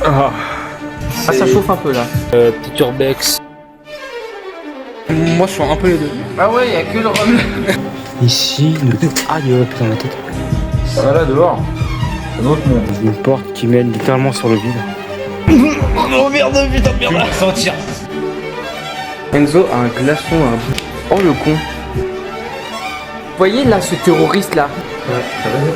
Ah, Ah, ça chauffe un peu là. petit urbex. Moi je sens un peu les deux. Ah ouais, il y a que le rhum. Ici, aïe, putain, ma tête. Ah là dehors, c'est un autre monde. Une porte qui mène littéralement sur le vide. Oh merde, putain de merde. Sentir. Enzo a un glaçon, un bout. Oh le con. Vous voyez là ce terroriste là? Ouais, ça va bien.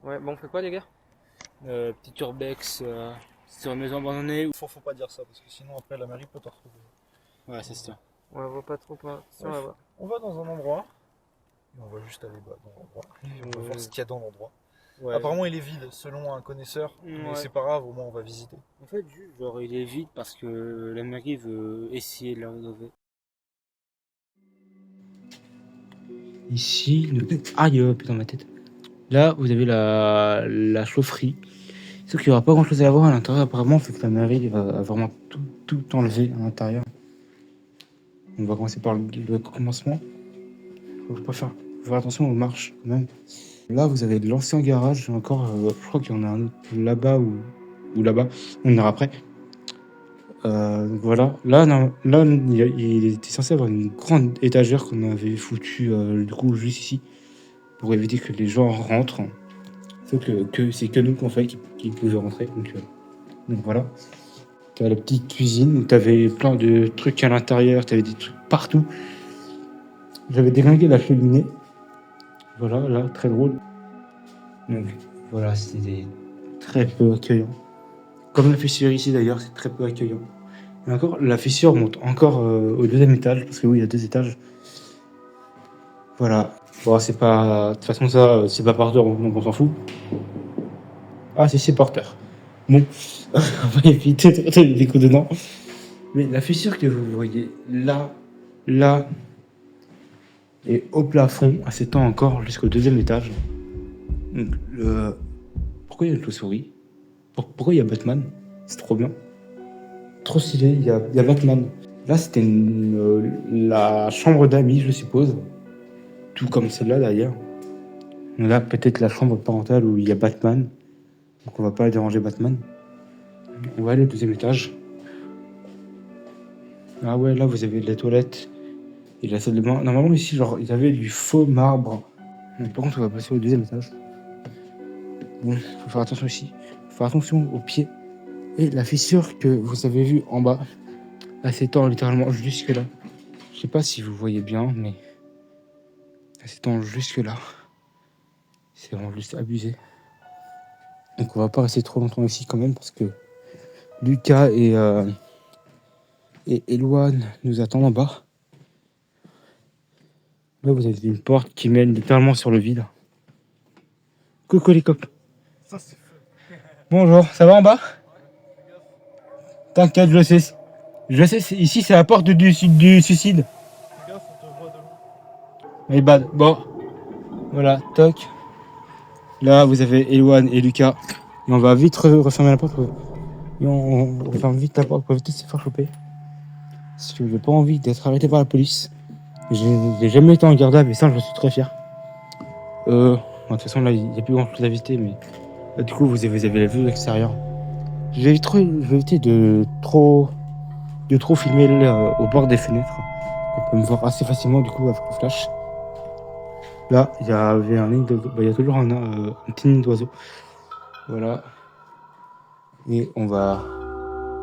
Ouais, bon, on fait quoi les gars? Petit urbex sur une maison abandonnée. Faut pas dire ça parce que sinon après la mairie peut te retrouver. Ouais, c'est ça. Ouais, on va pas trop pas. Si, on va voir. On va dans un endroit et on va juste aller dans l'endroit et on va voir ce qu'il y a dans l'endroit. Ouais. Apparemment il est vide selon un connaisseur, mais Ouais. c'est pas grave, au moins on va visiter. En fait, juste, genre, il est vide parce que la mairie veut essayer de le rénover. Ici, aïe, putain, ma tête. Là, vous avez la chaufferie. Sauf qu'il n'y aura pas grand chose à voir à l'intérieur, apparemment, vu que la mairie va vraiment tout enlever à l'intérieur. On va commencer par le commencement. Faut pas faire attention aux marches quand même. Là, vous avez l'ancien garage, encore, je crois qu'il y en a un autre là-bas ou là-bas. On ira après. Donc voilà. Là, non, là il était censé avoir une grande étagère qu'on avait foutue du coup juste ici pour éviter que les gens rentrent. Sauf que c'est que nous qu'on fait qui pouvaient rentrer. Donc voilà. T'as la petite cuisine où t'avais plein de trucs à l'intérieur, t'avais des trucs partout. J'avais déglingué la cheminée. Voilà, là, très drôle. Donc voilà, c'était très peu accueillant. Comme la fissure ici d'ailleurs, c'est très peu accueillant. Et encore, la fissure monte encore au deuxième étage, parce que oui, il y a 2 étages. Voilà. Bon, c'est pas. De toute façon, ça, c'est pas porteur, donc on s'en fout. Ah, si, c'est porteur. Bon, on va éviter de mettre des coups dedans. Mais la fissure que vous voyez là, et au plafond, elle s'étend encore jusqu'au deuxième étage. Donc, pourquoi il y a une chauve-souris? Pourquoi il y a Batman? C'est trop bien. Trop stylé, il y a Batman. Là, c'était la chambre d'amis, je suppose. Tout comme celle-là, d'ailleurs. Là, peut-être la chambre parentale où il y a Batman. Donc, on va pas déranger Batman. On va aller au deuxième étage. Ah ouais, là, vous avez les toilettes et la salle de bain. Normalement, ici, genre, il y avait du faux marbre. Mais par contre, on va passer au deuxième étage. Bon, faut faire attention ici. Faut faire attention aux pieds. Et la fissure que vous avez vue en bas, elle s'étend littéralement jusque là. Je sais pas si vous voyez bien, mais elle s'étend jusque là. C'est vraiment juste abusé. Donc on va pas rester trop longtemps ici quand même parce que Lucas et Eloane nous attendent en bas. Là vous avez une porte qui mène littéralement sur le vide. Coucou les copains. Bonjour, ça va en bas? T'inquiète, je sais. Je sais, ici c'est la porte du suicide. My bad. Bon, voilà, toc. Là vous avez Eloane et Lucas. Et on va vite refermer la porte. Et on referme vite la porte pour éviter de se faire choper. Parce que j'ai pas envie d'être arrêté par la police. J'ai jamais été en garde à vue, et ça j'en suis très fier. De toute façon là il n'y a plus grand chose à visiter, mais là, du coup vous avez la vue de l'extérieur. Je vais éviter de trop filmer au bord des fenêtres. On peut me voir assez facilement du coup avec le flash. Là il y avait un nid d'oiseau, il y a toujours un petit nid d'oiseau. Voilà. Et on va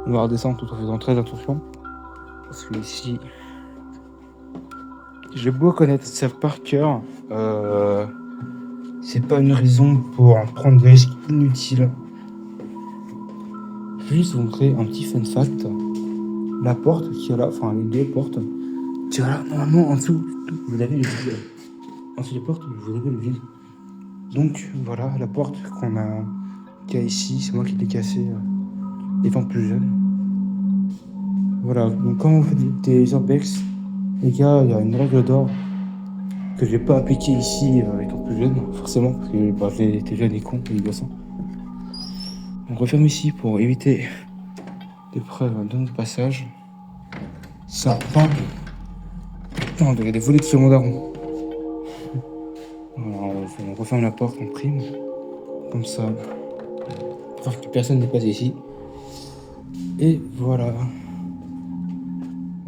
redescendre tout en faisant très attention. Parce que ici, j'ai beau connaître ça par cœur, c'est pas une raison pour prendre des risques inutiles. Je vais juste vous montrer un petit fun fact. La porte qui est là, enfin les 2 portes, qui est là, normalement en dessous, vous avez le vide. En dessous des portes, vous avez le vide. Donc voilà, la porte qu'il y a ici, c'est moi qui l'ai cassée étant plus jeune. Voilà, donc quand vous faites des urbex, les gars, il y a une règle d'or. que j'ai pas appliqué ici étant plus jeune, forcément, parce que bah, j'étais jeune et con, innocent. On referme ici pour éviter des preuves de notre passage. Ça prend. Putain, il y a des volets de second daron. Voilà, on referme la porte, on prime. Comme ça. Pour que personne n'est passé ici. Et voilà.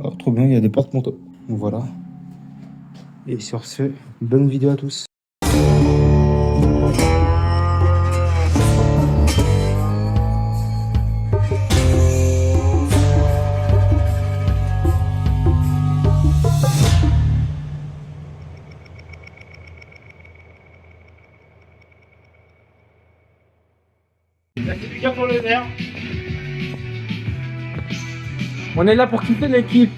Oh, trop bien, il y a des porte-manteaux. Donc voilà. Et sur ce, bonne vidéo à tous. On est là pour quitter l'équipe.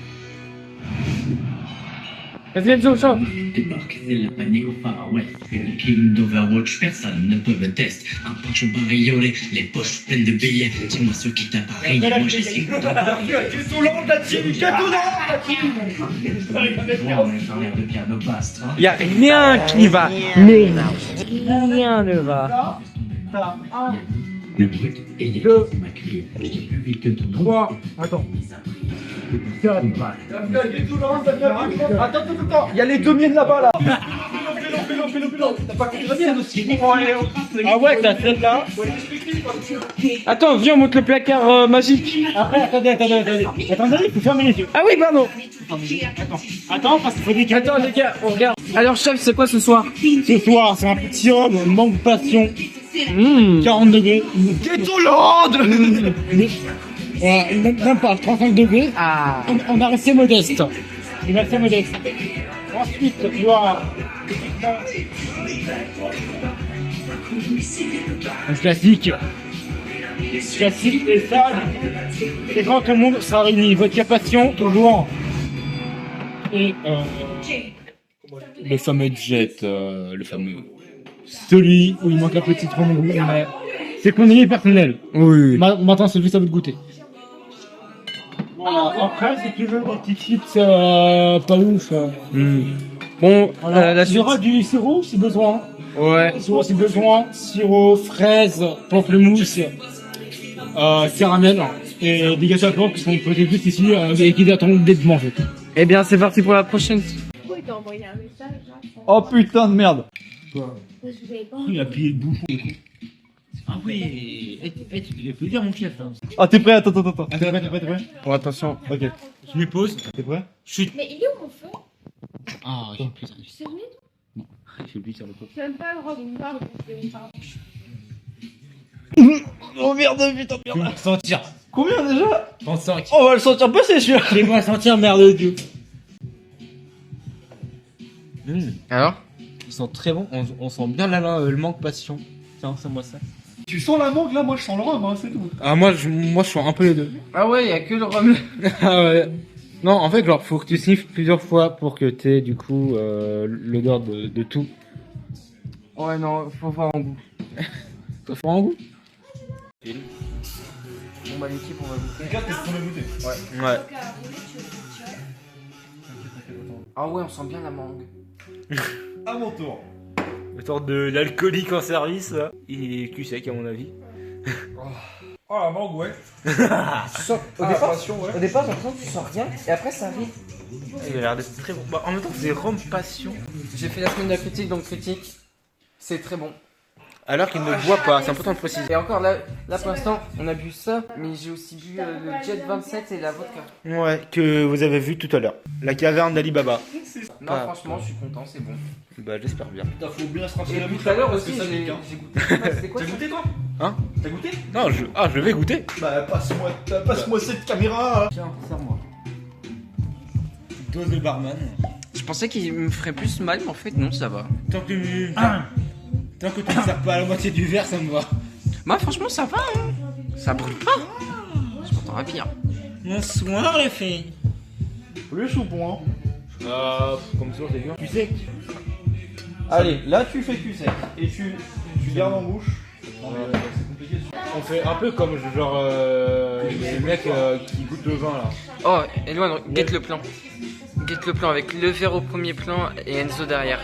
Vas-y, Enzo, ciao. Débarque la panique au Far West. Le king d'Overwatch, personne ne peut me tester. Un punch bariolé, les poches pleines de billets. Dis-moi ce qui t'appareille, moi j'ai 5 ans. Y a rien qui va. Mais rien ne va. Le brut et les m'a crié. J'étais plus vite que ton 3, attends. Attends, il y a les deux miennes là-bas là. T'as pas compris la mienne aussi. Ah ouais, t'as celle-là. Attends, viens, on monte le placard magique. Après, attendez, il faut fermer les yeux. Ah oui, pardon. Attends, parce qu'il faut des Attends, les gars, on regarde. Alors, chef, c'est quoi ce soir? Ce soir, c'est un petit rhum, manque de passion, 40 degrés. Ghetto-Land. Même pas, 35 degrés. Ah. On a resté modeste. Il va rester modeste. Ensuite, il y aura un classique. Classique, et ça, et quand tout le monde sera réuni. Votre passion, toujours. Et le fameux jet, le fameux. Celui où il manque un petit tronc de goût, mais c'est qu'on est personnel. Oui. Maintenant, c'est juste à vous de goûter. Voilà. Après, si tu veux des petits chips pas ouf. Bon, la Il y aura suite. du sirop si besoin. Ouais. Sirop si besoin. Sirop, fraise, pamplemousse, caramel. Et des gâteaux à plantes qui sont posés juste ici et qui attendent d'être mangés. Eh bien, c'est parti pour la prochaine. Pourquoi il t'a envoyé un message là Oh putain de merde. Parce que vous avez pas Il a plié le bouchon. Ah ouais, tu peux dire mon chef. Hein. Ah t'es prêt? Attends. T'es prêt? Bon, attention. Ok. Je me pose. T'es prêt? Chute. Mais il est où mon feu Ah, j'ai plus Tu sais où il est toi j'ai oublié sur le pot. Tu n'as même pas le droit de me parler de parler. Oh merde, putain de Tu vas le sentir. Combien déjà? 35. On va le sentir passer celui-là. Fais-moi sentir, merde de Dieu. Alors? Ils sont très bons, on sent bien le manque passion. Tiens, c'est moi ça. Tu sens la mangue là? Moi je sens le rhum, hein, c'est tout. Ah, moi je sens un peu les deux. Ah ouais, y a que le rhum. Ah ouais. Non, en fait, genre, faut que tu sniffes plusieurs fois pour que t'aies du coup l'odeur de tout. Ouais, non, faut voir en goût. Ça fait un goût. Bon, bah, l'équipe, on va goûter. Regarde qu'est-ce qu'on a goûté. Ouais. Ah ouais, on sent bien la mangue. À mon tour. Une sorte de l'alcoolique en service, là. Il est cul sec, à mon avis. Oh la mangue, ouais. Au départ, j'ai l'impression que tu sens rien, et après, ça arrive. Il a l'air d'être très bon. Bah, en même temps, c'est rhum passion. J'ai fait la semaine de la critique, donc critique. C'est très bon. Alors qu'il ne boit pas, c'est important de préciser. Et encore là pour l'instant, on a bu ça, mais j'ai aussi bu le Jet 27 et la vodka. Ouais, que vous avez vu tout à l'heure. La caverne d'Ali Baba. Non, Ah. franchement, je suis content, c'est bon. Bah, j'espère bien. Putain, faut bien se rassurer Et la bouche tout à l'heure parce aussi, que ça j'ai pique, hein. goûté. C'était quoi T'as ça goûté toi? Hein? T'as goûté? Non, je vais goûter. Bah passe-moi cette caméra. Tiens, serre-moi. Dose de barman. Je pensais qu'il me ferait plus mal, mais en fait, non, ça va. Tant que tu ne sers pas à la moitié du verre, ça me va. Bah, franchement, ça va, hein. Ça brûle pas. Je m'entends pire. Bonsoir les filles. Le choupon, hein. Comme toujours, c'est bien. Tu sais. Allez, là tu fais cul sec et tu gardes en bouche. Non, mais, c'est compliqué. On fait un peu comme genre les mecs qui goûtent le vin là. Oh, Eloane, guette le plan. Dites le plan avec le verre au premier plan et Enzo derrière.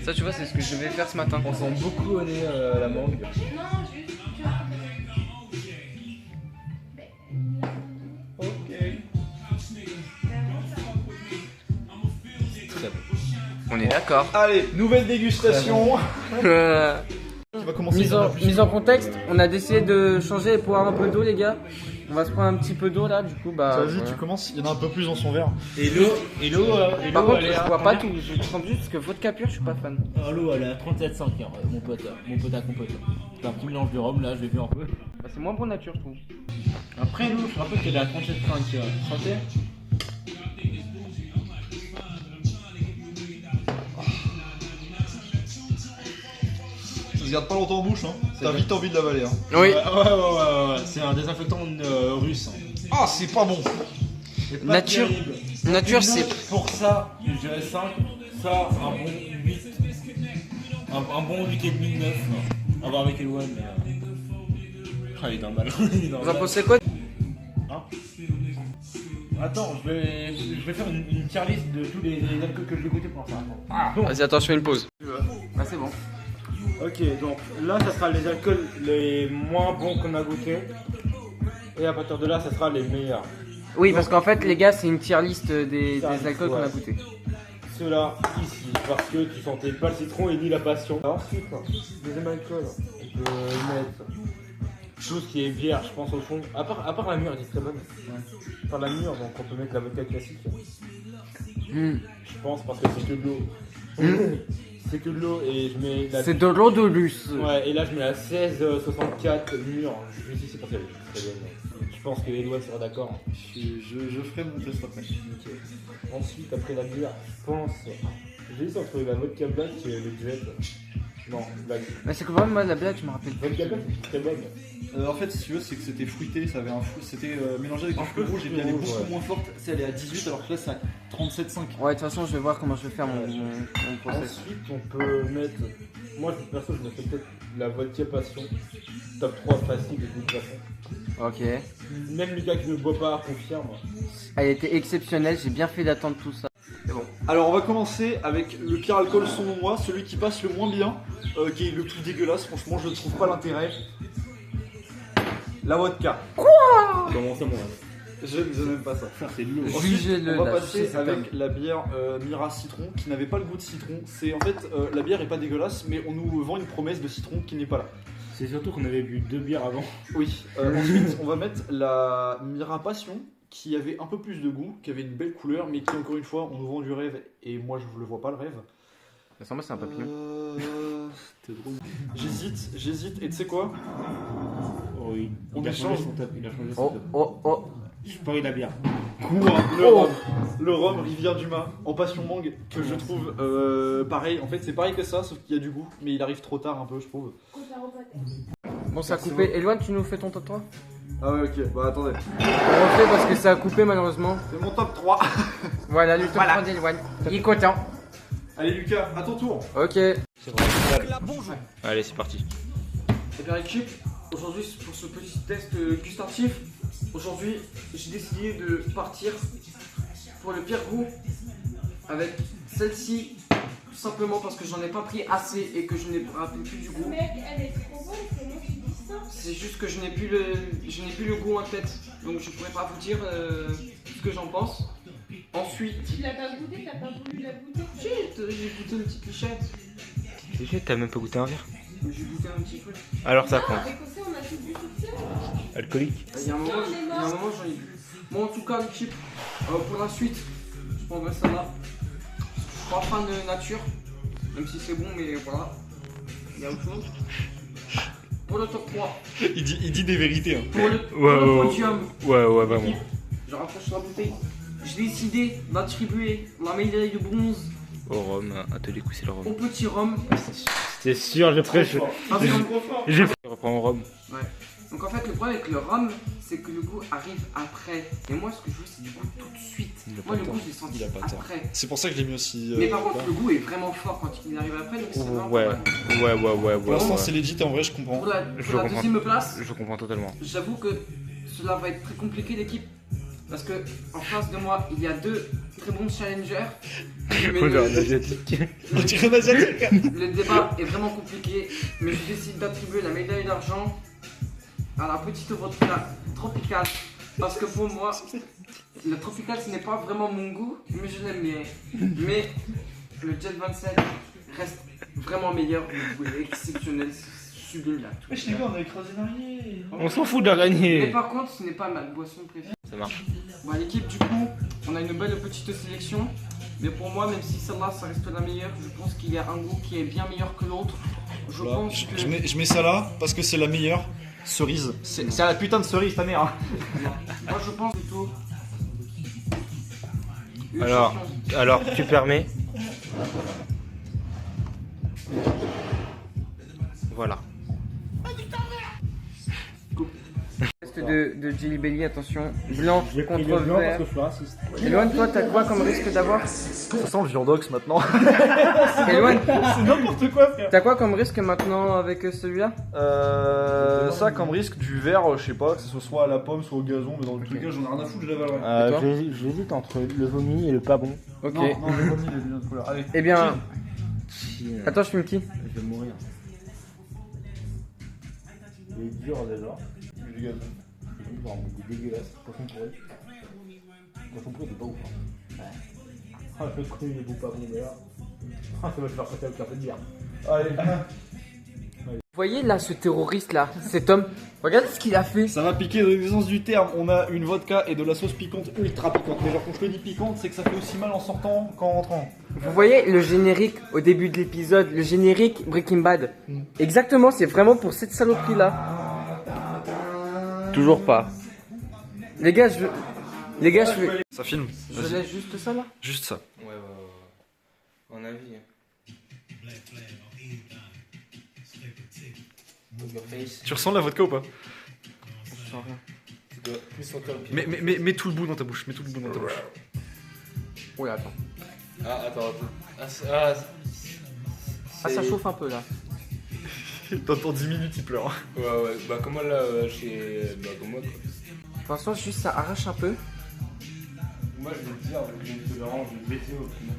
Ça, tu vois, c'est ce que je vais faire ce matin. On sent beaucoup au nez la mangue. Ok. Très bon. On est d'accord. Allez, nouvelle dégustation. Qui va commencer Mise en contexte, on a décidé de changer et boire un peu d'eau, les gars. On va se prendre un petit peu d'eau là, du coup, bah. Vas-y, voilà. tu commences. Il y en a un peu plus dans son verre. Et l'eau, Par contre, je bois pas tout, je prends juste parce que vodka pur, je suis pas fan. L'eau elle est à 37,5 mon pote à compote. C'est un petit mélange de rhum là, je l'ai vu un peu. Bah, c'est moins bon nature, je trouve. Après l'eau, je rappelle qu'elle est à 37,5. Santé. Ça se garde pas longtemps en bouche, hein. T'as vite envie de l'avaler, hein. Oui. Ouais. C'est un désinfectant russe. Ah, c'est pas bon. C'est pas Nature. terrible. Nature, Une c'est. note Pour ça, je dirais 5. Ça, un bon 8. Un bon 8,5, 9. À voir avec Eloane, mais. Ah, il est normal. Vous en pensez quoi? Attends, je vais faire une tier list de tous les alcools que je vais goûter pour ça. Ah, bon. Vas-y, attention, une pause. Bah, c'est bon. Ok, donc là, ça sera les alcools les moins bons qu'on a goûtés. Et à partir de là, ça sera les meilleurs. Oui, parce qu'en fait, les gars, c'est une tier list des Ça, alcools qu'on a ouais. goûté. Ceux-là, ici, parce que tu sentais pas le citron et ni la passion. Ensuite, deuxième alcool, on peut mettre chose qui est bière, je pense, au fond. À part la mûre, elle est très bonne. À part la mûre, donc on peut mettre la vodka classique. Hmm. Je pense, parce que c'est que de l'eau. C'est que de l'eau et je mets la. C'est de l'eau de luxe. Ouais, et là je mets la 1664 mûre. Je sais, c'est parce qu'elle est très bonne. Je pense que Edouard sera d'accord. Je ferai mon test après. Ok. Ensuite, après la bière, je pense. J'hésite entre la vodka black et le jet. Non, black. Mais c'est que vraiment, moi, la blague, je me rappelle. Vodka black, c'est très bonne. En fait, si tu veux, c'est que c'était fruité, ça avait c'était mélangé avec un fruit rouge et puis elle est rouge, beaucoup ouais. moins forte. C'est elle est à 18 alors que là c'est à 37,5. Ouais, de toute façon, je vais voir comment je vais faire mon process. Ensuite, on peut mettre. Moi, perso, je mettrais peut-être la vodka passion. Top 3 facile de toute façon. Ok. Même Lucas qui ne boit pas confirme. Elle était exceptionnelle, j'ai bien fait d'attendre tout ça. C'est bon. Alors on va commencer avec le pire alcool selon moi, celui qui passe le moins bien, qui est le plus dégueulasse. Franchement, je ne trouve pas l'intérêt. La vodka. Comment ça, moi? Je n'aime pas ça. C'est de l'eau. Jugez-le, On va là, passer jugez avec la bière Mira Citron qui n'avait pas le goût de citron. C'est en fait la bière est pas dégueulasse, mais on nous vend une promesse de citron qui n'est pas là. C'est surtout qu'on avait bu 2 bières avant. Oui. Ensuite, on va mettre la Mira Passion qui avait un peu plus de goût, qui avait une belle couleur, mais qui encore une fois on nous vend du rêve et moi je le vois pas le rêve. Ça moi c'est un papillon. C'était drôle. J'hésite et tu sais quoi? Oh oui. On Il a changé échange. son top. Il a changé son Oh, top. oh, oh. Je parie la bière. Le rhum Rivière du Mât en passion mangue que je trouve pareil. En fait, c'est pareil que ça, sauf qu'il y a du goût, mais il arrive trop tard un peu, je trouve. Bon, ça a coupé. Éloigne, tu nous fais ton top 3? Ah ouais, ok, bah attendez. On refait parce que ça a coupé malheureusement. C'est mon top 3. Voilà, le top 3 d'Éloigne. Il est content. Allez, Lucas, à ton tour. Ok. Allez, c'est parti. Eh bien, équipe, aujourd'hui, pour ce petit test gustatif, aujourd'hui, j'ai décidé de partir pour le pire goût avec celle-ci, tout simplement parce que j'en ai pas pris assez et que je n'ai rappelé plus du goût. Mec, elle est trop bonne, c'est moi qui dis ça. C'est juste que je n'ai plus le goût en tête, donc je pourrais pas vous dire ce que j'en pense. Ensuite, Tu l'as pas goûté, t'as pas voulu la goûter. j'ai goûté une petite lichette, C'est fait, t'as même pas goûté un verre. j'ai goûté un petit peu. Alors ça Ah, compte. avec Océ, on a tout bu toute seule. Alcoolique. Il y a un moment, j'en ai plus. Bon, en tout cas, l'équipe, pour la suite, je prendrai ça là. Je suis pas fan de nature, même si c'est bon, mais voilà. Il y a autre chose. Pour le top 3, Il dit des vérités. Hein. pour le podium, Ouais, vraiment. l'équipe, je rapproche la bouteille. J'ai décidé d'attribuer la médaille de bronze Au rhum, atelier coup, c'est le au rhum. petit rhum. C'est sûr, je prêche. Je reprends au rhum. Donc en fait, le problème avec le rhum, c'est que le goût arrive après. Et moi, ce que je veux, c'est du goût tout de suite. Moi, le goût, je l'ai senti Il a pas tort. après. C'est pour ça que je l'ai mis aussi. Mais par contre, le goût est vraiment fort quand il arrive après, donc c'est vraiment Ouais, pas mal. ouais. Pour l'instant, c'est legit, en vrai, je comprends. Pour la Je deuxième comprends. place, Je comprends totalement. j'avoue que cela va être très compliqué, l'équipe. Parce que en face de moi, il y a deux très bons challengers. Mais On le, dirait un asiatique. On dirait un asiatique. le débat est vraiment compliqué, mais je décide d'attribuer la médaille d'argent à la petite vodka tropicale. Parce que pour moi, le tropical ce n'est pas vraiment mon goût, mais je l'aime bien. Mais le Jet 27 reste vraiment meilleur, le goût est exceptionnel, sublime là. Wesh les gars, on a écrasé l'arrière. On s'en fout de la Mais gagner. par contre, ce n'est pas ma boisson préférée. Ça marche. Bon, l'équipe, du coup, on a une belle petite sélection. Mais pour moi, même si celle-là, ça reste la meilleure, je pense qu'il y a un goût qui est bien meilleur que l'autre. Je Voilà. pense que. Je mets ça là parce que c'est la meilleure cerise. C'est la putain de cerise ta mère. Moi, je pense plutôt. Une Alors. champion. Alors, tu permets. Voilà. Test de Jelly Belly, attention. Blanc J'ai pris contre le blanc parce vert. que je suis raciste. Eloane, toi, t'as quoi comme risque d'avoir? Ça sent le viandox maintenant. Eloane, C'est n'importe quoi frère. t'as quoi comme risque maintenant avec celui-là? Ça comme risque du verre, je sais pas, que ce soit à la pomme, soit au gazon, mais dans le truc là j'en ai rien à foutre, je l'avalerai. Et toi J'hésite entre le vomi et le pas bon. Ok. Non, j'ai pas mis les lunettes de couleur. Allez. Eh bien, attends, je filme qui? Je vais mourir. Il est dur déjà. Du gazon. Il est dégueulasse. Poisson pourri. Poisson pourri, c'est pas ouf. Hein. Ah, le con, il est beau pas bon, mais là. Ah, ça va te faire passer avec un peu de bière. Allez. Vous voyez là ce terroriste là, cet homme, regardez ce qu'il a fait. Ça va piquer dans le sens du terme. On a une vodka et de la sauce piquante ultra piquante. Mais genre quand je te dis piquante, c'est que ça fait aussi mal en sortant qu'en rentrant. Vous voyez le générique au début de l'épisode, le générique Breaking Bad. Exactement, c'est vraiment pour cette saloperie là. Toujours pas. Les gars, je veux... Ça filme. Je laisse juste ça là. Juste ça. Ouais. On a vu. Tu ressens la vodka ou pas? Je sens rien. Tu dois plus sentir le pied. Mets tout le bout dans ta bouche. Mets tout le bout dans ta bouche. Oui, attends. Ah, attends. Ah, ça chauffe un peu là. Dans 10 minutes, il pleure. Ouais. Bah, comment là, chez. Bah, comme moi, quoi. De toute façon, juste ça arrache un peu. Moi, je vais te dire, j'ai une tolérance, je vais baisser au final.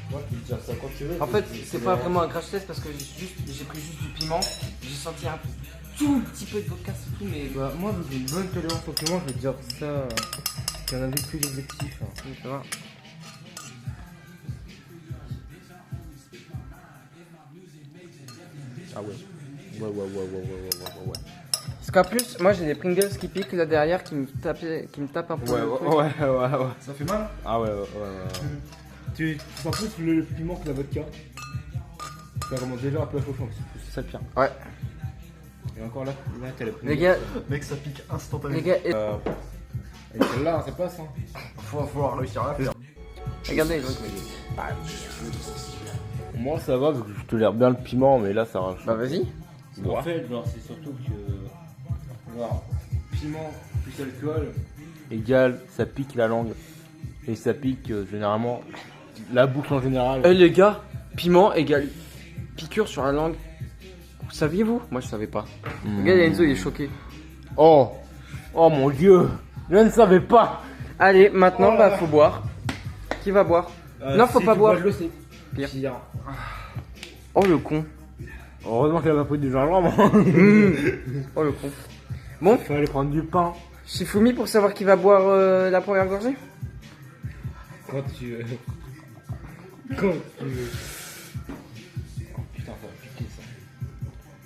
Moi, je peux te dire ça quand tu veux. En fait, c'est pas vraiment un crash test parce que j'ai pris juste du piment. J'ai senti un tout petit peu de vodka, c'est tout, mais Bah, moi, vu que j'ai une bonne tolérance au piment, je vais te dire ça. Qu'il y en a vécu l'objectif. Hein. ça va. Ah ouais. Ouais. Parce qu'en plus, moi j'ai des Pringles qui piquent là derrière qui me tapent un peu. le truc. Ouais. Ça fait mal? Ah ouais. Tu sens plus le piment que la vodka. Ça commence déjà un peu à chauffer, c'est ça le pire. Ouais. Et encore là t'as la Les gars, Mec, ça pique instantanément. les gars, Et celle-là, ça passe hein. Faut avoir réussi à la faire. regardez. Moi ça va, parce que je tolère bien le piment, mais là ça arrache. Bah vas-y. En fait, genre, c'est surtout que. Genre, piment plus alcool égale ça pique la langue. Et ça pique généralement la bouche en général. Les gars, piment égale piqûre sur la langue. Vous saviez-vous? Moi je savais pas. Regarde Enzo, il est choqué. Oh mon dieu, je ne savais pas. Allez, maintenant bah faut boire. Qui va boire? Non, faut pas boire. Je le sais. Pire. Oh le con. Heureusement qu'elle a pas pris du gingembre. Oh le con. Bon, Il fallait prendre du pain. Shifumi pour savoir qui va boire la première gorgée. Quand tu veux. Quand tu veux. Oh putain, ça va piquer ça.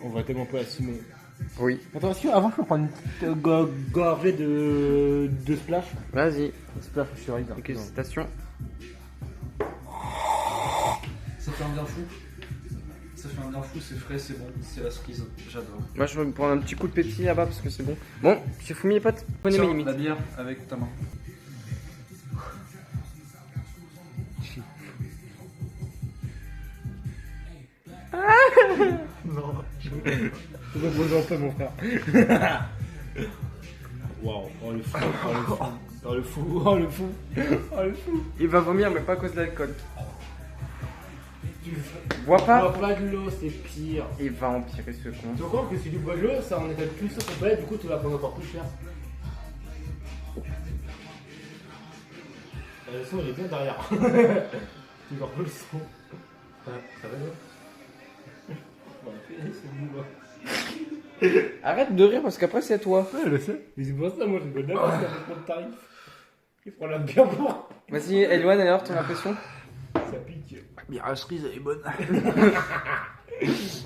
On va tellement pas assumer. Oui. Attends, est-ce que avant je peux prendre une petite gorgée de splash? Vas-y. Splash sur Riga. Félicitations. Ça fait un bien fou. C'est frais, c'est bon. C'est la cerise. J'adore. Moi je vais me prendre un petit coup de pétillant là-bas parce que c'est bon. Bon, Shifumi les potes, prenez mes Tiens, limites. la bière avec ta main. Non. Je vais poser un peu mon frère. Waouh, oh le fou, oh le fou, oh le fou, oh le fou. Il va vomir mais pas à cause de l'alcool. Bois pas. Bois pas de l'eau, c'est pire. Il va empirer ce con. Tu comprends que si tu bois de l'eau, ça en est plus sur ton palais, du coup tu vas prendre encore plus cher. Le son il est bien derrière. Tu vois le son. Ça va bien. Arrête de rire parce qu'après c'est à toi. Ouais, je le sais. Mais c'est pour ça, moi je me donne parce qu'il y a trop de tarifs. Il prend la bien pour. Vas-y, Elwan, alors ton impression? Ça pique. La cerise, elle est bonne.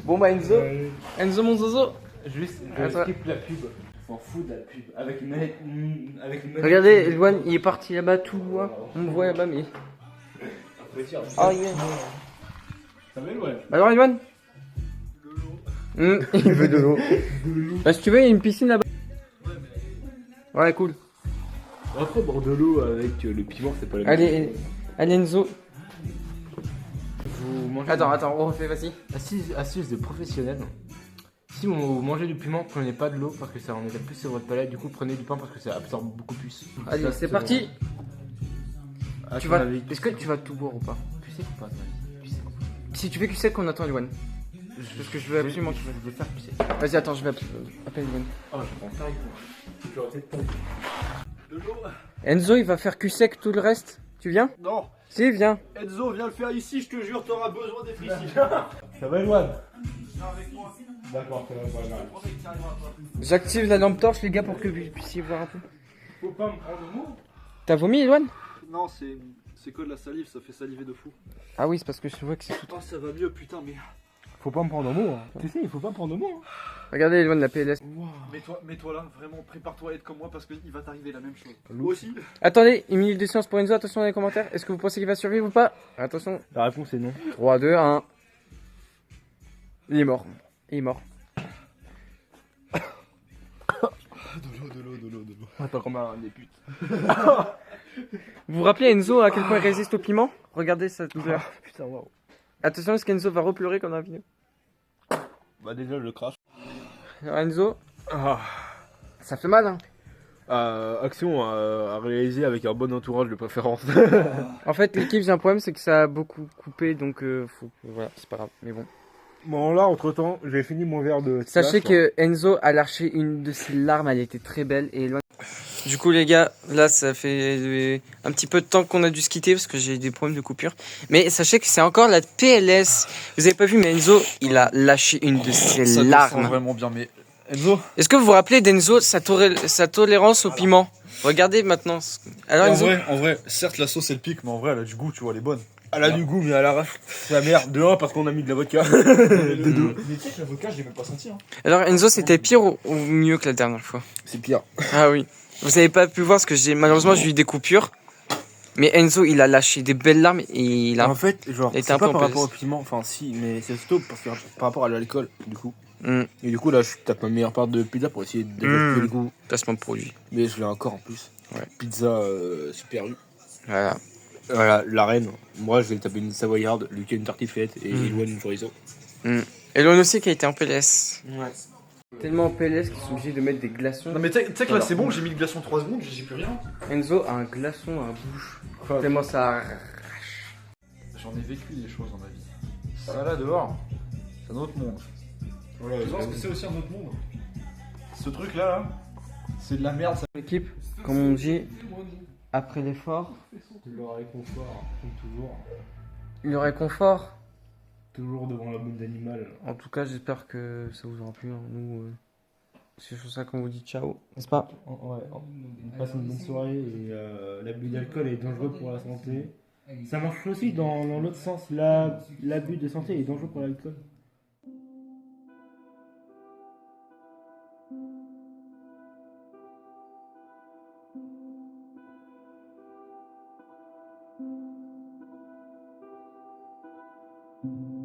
Bon bah Enzo mon zozo. Juste, À toi. skip la pub. On s'en fout de la pub. Avec une manette. Avec une manette. Regardez, Elwan, il est parti là-bas tout loin. On me voit là-bas, mais. Oh yeah. Ça va, ouais. Alors, Elwan? Il veut de l'eau. Bah, si tu veux, il y a une piscine là-bas. Ouais, cool. Après, boire de l'eau avec le piment, c'est pas la même chose. Allez Enzo. Vous mangez Attends, on refait, vas-y. Astuce de professionnel. Si vous mangez du piment, prenez pas de l'eau parce que ça en étale plus sur votre palais. Du coup, prenez du pain parce que ça absorbe beaucoup plus. Allez, Ça, c'est parti. À Tu ton vas... avis, Est-ce que tu vas tout boire ou pas? tu sais ou pas toi Tu sais. Si tu fais que sec, on attend Elwan. Parce que je veux absolument que tu Je vais faire tu sais. Vas-y, attends, je vais appeler Elwan. Oh, je prends pareil. Tu vas peut-être pas. De l'eau. Enzo, il va faire cul sec tout le reste. Tu viens? Non, Si, viens. Enzo, viens le faire ici, je te jure, t'auras besoin d'être ici. Ça va, Eloane? Viens avec moi. D'accord, ça va, voilà. Je promets que tu arriveras pas. J'active la lampe torche, les gars, pour que vous puissiez voir un peu. Faut pas me prendre le mot. T'as vomi, Elwan? Non, c'est que de la salive, ça fait saliver de fou. Ah oui, c'est parce que je vois que c'est tout. Oh, ça va mieux, putain, mais. Faut pas me prendre au mot. Hein. Tu sais, il faut pas me prendre au mot. Hein. Regardez, Elwan, la PLS. Mets-toi là, vraiment, prépare-toi à être comme moi parce qu'il va t'arriver la même chose. Moi aussi. Attendez, une minute de silence pour Enzo. Attention dans les commentaires. Est-ce que vous pensez qu'il va survivre ou pas? Attention. La réponse est non. 3, 2, 1. Il est mort. Il est mort. De l'eau. Attends, comme un des putes. Vous vous rappelez Enzo à quel point il résiste au piment? Regardez sa douleur. Putain, waouh. Attention, est-ce qu'Enzo va repleurer comme dans la vidéo? Bah, déjà, je le crache. Alors Enzo, Ah. ça fait mal, hein? Action à réaliser avec un bon entourage de préférence. En fait, l'équipe, j'ai un problème, c'est que ça a beaucoup coupé, donc voilà, c'est pas grave, mais bon. Bon, là, entre temps, j'ai fini mon verre de. Sachez splash, que Enzo a lâché une de ses larmes, elle était très belle et loin. Du coup, les gars, là, ça fait un petit peu de temps qu'on a dû se quitter parce que j'ai eu des problèmes de coupure. Mais sachez que c'est encore la PLS. Vous avez pas vu, mais Enzo, il a lâché une de ses Ça larmes. descend vraiment bien, mais. Enzo. Est-ce que vous vous rappelez d'Enzo, sa tolérance au piment? Regardez maintenant. Alors, Enzo, En vrai, certes, la sauce elle pique, mais en vrai, elle a du goût, tu vois, elle est bonne. Elle a du goût, mais elle arrache sa mère. De 1 parce qu'on a mis de la vodka. Mais tu sais que la vodka, je l'ai même pas senti. Hein. alors Enzo, c'était pire ou mieux que la dernière fois? C'est pire. Ah oui. Vous avez pas pu voir ce que malheureusement j'ai eu des coupures. Mais Enzo il a lâché des belles larmes et il a. En fait, genre, Et c'est t'es un pas peu par en rapport au PLS. piment, enfin si, mais c'est stop parce que par rapport à l'alcool, du coup. Mm. Et du coup, là, je tape ma meilleure part de pizza pour essayer de développer le goût. Placement de produit. Mais je l'ai encore en plus. Ouais. Pizza Super U. Voilà. Voilà, la reine. Moi, je vais taper une savoyarde, Lucas une tartiflette et Eloane une chorizo. Et l'on aussi qui a été en PLS. Ouais. Tellement en PLS qu'ils sont obligés de mettre des glaçons. Non, mais tu sais que là, c'est bon, j'ai mis le glaçon 3 secondes, j'ai plus rien. Enzo a un glaçon à la bouche. Tellement ça. J'en ai vécu des choses dans ma vie. Ça là dehors, c'est un autre monde. Ouais, Tu penses que c'est aussi un autre monde? Ce truc là, c'est de la merde. Ça... L'équipe, comme on dit, après l'effort, le réconfort, comme toujours. le réconfort. Toujours devant la boule d'animal. En tout cas, j'espère que ça vous aura plu. Hein. Nous, c'est sur ça qu'on vous dit ciao, n'est-ce pas? Ouais, on passe une bonne soirée et l'abus d'alcool est dangereux pour la santé. Ça marche aussi dans l'autre sens. L'abus de santé est dangereux pour l'alcool. Thank you.